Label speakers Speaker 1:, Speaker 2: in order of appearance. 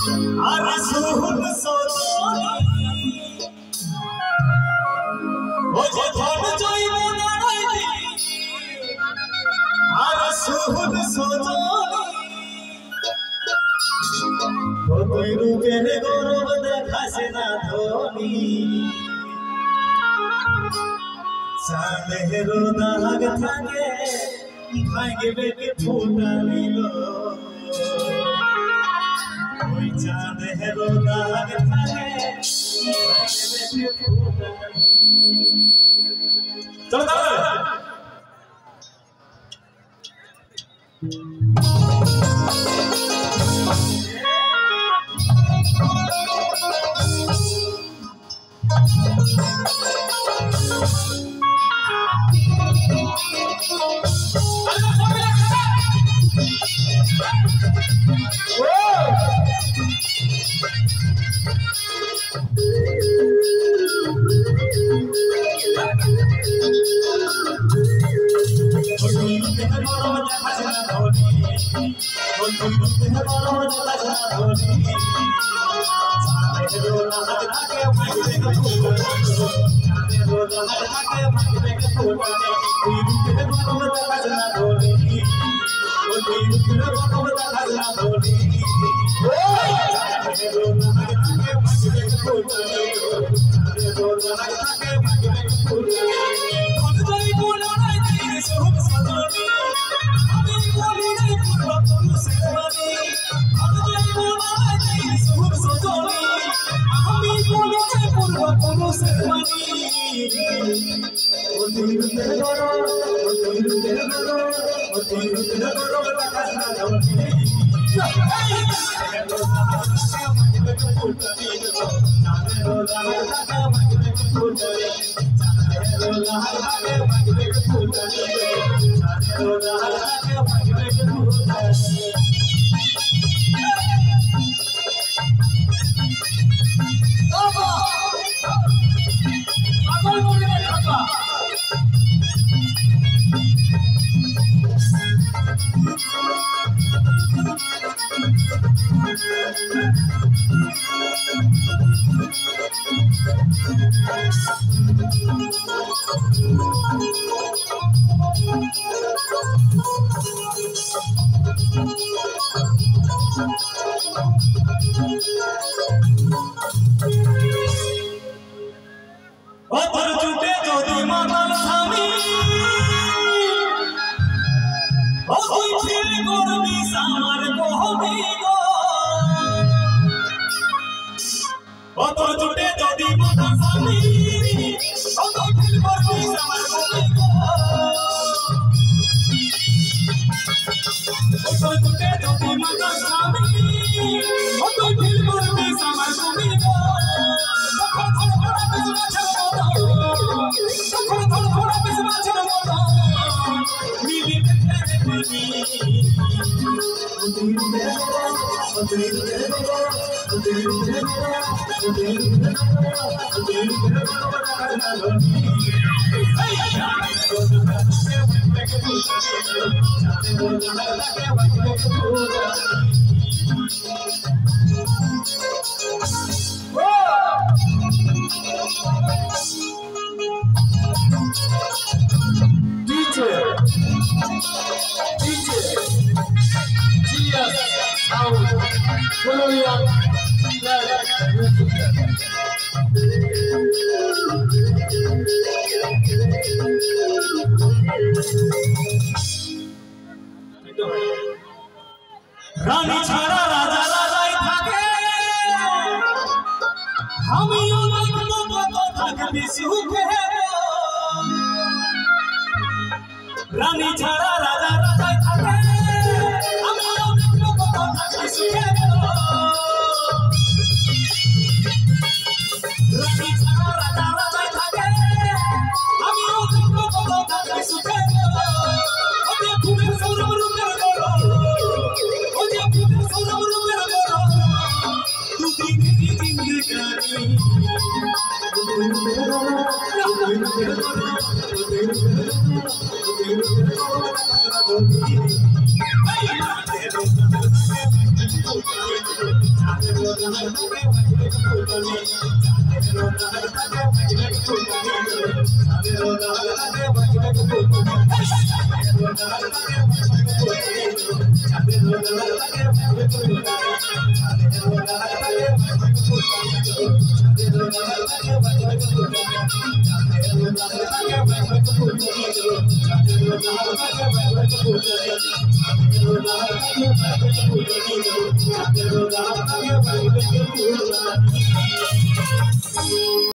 Speaker 1: अरे सुन सोनी ओ जे धन जोई बनाई अरे सुन सोनी ओ तुई रूपेर गौरव देखासे ना धोनी चाँदेरो दाग थाके भाग्य बेटे फूटा लीलो कोई चाँदेरो दाग थाके भाग्य बेटे फूटा चलो रानी छाड़ा राजा राजाई थाके हम यो लाइक तो थाके बिसु के रानी छाड़ा राजा राजाई थाके हम यो लाइक तो थाके बिसु के रानी छाड़ा राजा राजाई थाके हम यो लाइक तो थाके बिसु के ओए फूल सौरभ रूप Thank you.